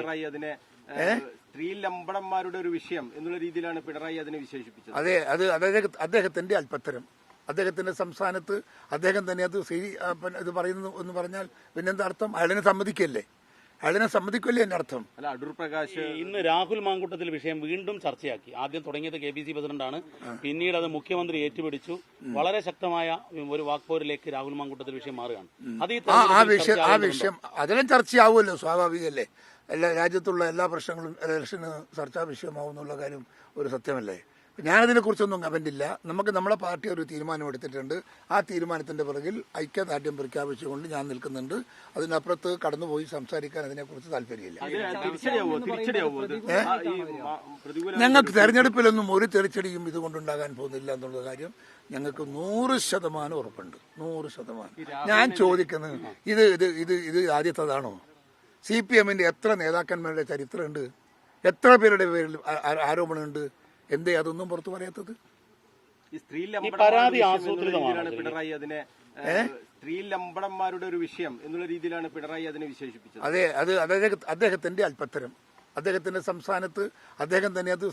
പിണറായി അതിനെ സ്ത്രീ ലംബടന്മാരുടെ ഒരു വിഷയം എന്നുള്ള രീതിയിലാണ് പിണറായി അതിനെ വിശേഷിപ്പിച്ചത്. അതെ, അത് അദ്ദേഹത്തിന്റെ അല്പത്തരം. അദ്ദേഹത്തിന്റെ സംസ്ഥാനത്ത് അദ്ദേഹം തന്നെ അത് ഇത് പറയുന്നു എന്ന് പറഞ്ഞാൽ പിന്നെന്താ അർത്ഥം? അയാളിനെ സമ്മതിക്കല്ലേ? അയാളിനെ സമ്മതിക്കല്ലേ എന്റെ അർത്ഥം? അല്ല, അടൂർ പ്രകാശ് ഇന്ന് രാഹുൽ മാങ്കൂട്ടത്തിൽ വിഷയം വീണ്ടും ചർച്ചയാക്കി. ആദ്യം തുടങ്ങിയത് KPC പ്രസിഡന്റാണ്, പിന്നീട് അത് മുഖ്യമന്ത്രി ഏറ്റുപിടിച്ചു. വളരെ ശക്തമായ ഒരു വാക്പോരിലേക്ക് രാഹുൽ മാങ്കൂട്ടത്തിൽ വിഷയം മാറുകയാണ്. അത് ആ വിഷയം അതിനും ചർച്ചയാവുമല്ലോ, സ്വാഭാവികമല്ലേ. എല്ലാ രാജ്യത്തുള്ള എല്ലാ പ്രശ്നങ്ങളും ഇലക്ഷന് ചർച്ചാ വിഷയമാവുന്നുള്ള കാര്യം ഒരു സത്യമല്ലേ. ഞാനതിനെക്കുറിച്ചൊന്നും കമന്റില്ല. നമുക്ക് നമ്മളെ പാർട്ടി ഒരു തീരുമാനം എടുത്തിട്ടുണ്ട്. ആ തീരുമാനത്തിന്റെ പിറകിൽ ഐക്യദാർഢ്യം പ്രഖ്യാപിച്ചുകൊണ്ട് ഞാൻ നിൽക്കുന്നുണ്ട്. അതിനപ്പുറത്ത് കടന്നുപോയി സംസാരിക്കാൻ അതിനെക്കുറിച്ച് താല്പര്യമില്ല. ഞങ്ങൾക്ക് തെരഞ്ഞെടുപ്പിലൊന്നും ഒരു തിരിച്ചടിയും ഇതുകൊണ്ടുണ്ടാകാൻ പോകുന്നില്ല എന്നുള്ള കാര്യം ഞങ്ങൾക്ക് 100% ഉറപ്പുണ്ട്. 100%. ഞാൻ ചോദിക്കുന്നത് ഇത് ആദ്യത്തേതാണോ? CPM-ന്റെ എത്ര നേതാക്കന്മാരുടെ ചരിത്രമുണ്ട്? എത്ര പേരുടെ പേരിൽ ആരോപണമുണ്ട്? എന്തേ അതൊന്നും പുറത്തു പറയാത്തത്? പരാതി ആസൂത്രിതമാണ് പിണറായി അതിനെ സ്ത്രീ ലംബടന്മാരുടെ ഒരു വിഷയം എന്നുള്ള രീതിയിലാണ് പിണറായി അതിനെ വിശേഷിപ്പിച്ചത്. അതെ, അത് അദ്ദേഹത്തിന്റെ അല്പത്തരം. അദ്ദേഹത്തിന്റെ സംസ്ഥാനത്ത് അദ്ദേഹം തന്നെ അത്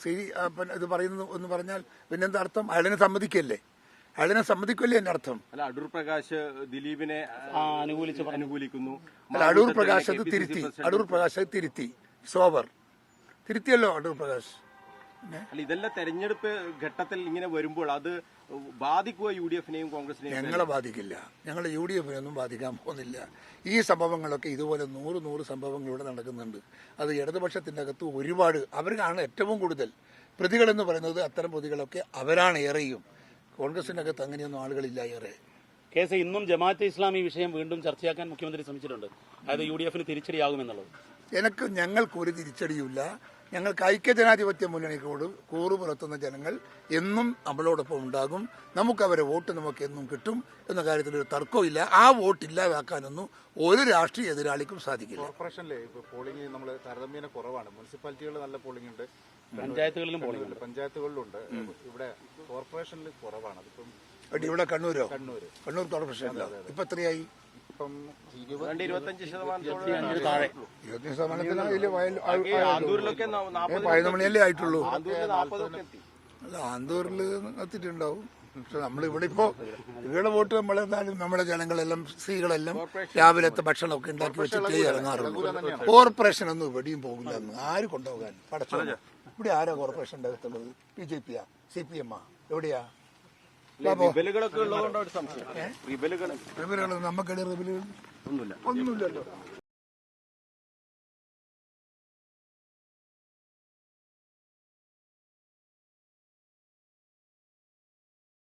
ഇത് പറയുന്നു എന്ന് പറഞ്ഞാൽ പിന്നെന്താ അർത്ഥം? അയാളിനെ സമ്മതിക്കല്ലേ? അയാളിനെ സമ്മതിക്കല്ലേ എന്റെ അർത്ഥം? അല്ല, അടൂർ പ്രകാശ് ദിലീപിനെ അനുകൂലിക്കുന്നു. അല്ല, അടൂർ പ്രകാശ് അത് തിരുത്തി. അടൂർ പ്രകാശ് അത് തിരുത്തി. സോബർ തിരുത്തിയല്ലോ അടൂർ പ്രകാശ്. അല്ല, ഇതെല്ലാം തെരഞ്ഞെടുപ്പ് ഘട്ടത്തിൽ ഇങ്ങനെ വരുമ്പോൾ അത് ബാധിക്കുക UDF-നെയും കോൺഗ്രസിനെയും? ഞങ്ങളെ ബാധിക്കില്ല. ഞങ്ങൾ UDF-നെയൊന്നും ബാധിക്കാൻ പോകുന്നില്ല. ഈ സംഭവങ്ങളൊക്കെ ഇതുപോലെ 100 സംഭവങ്ങൾ ഇവിടെ നടക്കുന്നുണ്ട്. അത് ഇടതുപക്ഷത്തിന്റെ അകത്ത് ഒരുപാട് അവർക്കാണ് ഏറ്റവും കൂടുതൽ പ്രതികളെന്ന് പറയുന്നത്. അത്തരം പ്രതികളൊക്കെ അവരാണ് ഏറെയും. കോൺഗ്രസിന്റെ അകത്ത് അങ്ങനെയൊന്നും ആളുകളില്ല ഏറെ. കേസ് ഇന്നും ജമാഅത്തെ ഇസ്ലാമി വിഷയം വീണ്ടും ചർച്ചയാക്കാൻ മുഖ്യമന്ത്രി ശ്രമിച്ചിട്ടുണ്ട്. അതായത് UDF-ന് തിരിച്ചടിയാകുമെന്നുള്ളത്. ഞങ്ങൾക്ക് ഒരു തിരിച്ചടിയുമില്ല. ഞങ്ങൾക്ക് ഐക്യജനാധിപത്യ മുന്നണിയോട് കൂറു പുലർത്തുന്ന ജനങ്ങൾ എന്നും നമ്മളോടൊപ്പം ഉണ്ടാകും. നമുക്കവരെ വോട്ട് നമുക്ക് എന്നും കിട്ടും എന്ന കാര്യത്തിൽ ഒരു തർക്കമില്ല. ആ വോട്ട് ഇല്ലാതാക്കാനൊന്നും ഒരു രാഷ്ട്രീയ എതിരാളിക്കും സാധിക്കില്ല. കോർപ്പറേഷനിലെ പോളിംഗ് നമ്മൾ താരതമ്യേന കുറവാണ്. മുനിസിപ്പാലിറ്റികളിൽ നല്ല പോളിംഗ് ഉണ്ട്, പഞ്ചായത്തുകളിലും പോളിംഗ് ഉണ്ട്, പഞ്ചായത്തുകളിലുണ്ട്. ഇവിടെ കോർപ്പറേഷനിൽ കുറവാണ്. അതിപ്പം ഇവിടെ കണ്ണൂർ കോർപ്പറേഷൻ ഇപ്പൊ എത്രയായി? 25% താഴെ. 11 മണിയല്ലേ ആയിട്ടുള്ളൂ. അല്ല, ആന്തൂരിൽ എത്തിയിട്ടുണ്ടാവും. പക്ഷെ നമ്മളിവിടെ ഇവിടെ വോട്ട് നമ്മളെന്തായാലും നമ്മുടെ ജനങ്ങളെല്ലാം സ്ത്രീകളെല്ലാം രാവിലത്തെ ഭക്ഷണമൊക്കെ ഉണ്ടാക്കി വെച്ചിട്ടേ ഇറങ്ങാറുള്ളൂ. കോർപ്പറേഷനൊന്നും ഇവിടെയും പോകില്ല. ആര് കൊണ്ടുപോകാൻ? പടച്ചോ, ഇവിടെ ആരാ കോർപ്പറേഷന്റെ അകത്തുള്ളത്? BJP-യാ? CPM-ആ? എവിടെയാ? റിബലുകളൊക്കെ ഉള്ളതുകൊണ്ടാണ് ഒരു സംശയം. റിബലുകൾ നമുക്കിടെ റിബലുകൾ ഒന്നുമില്ലല്ലോ.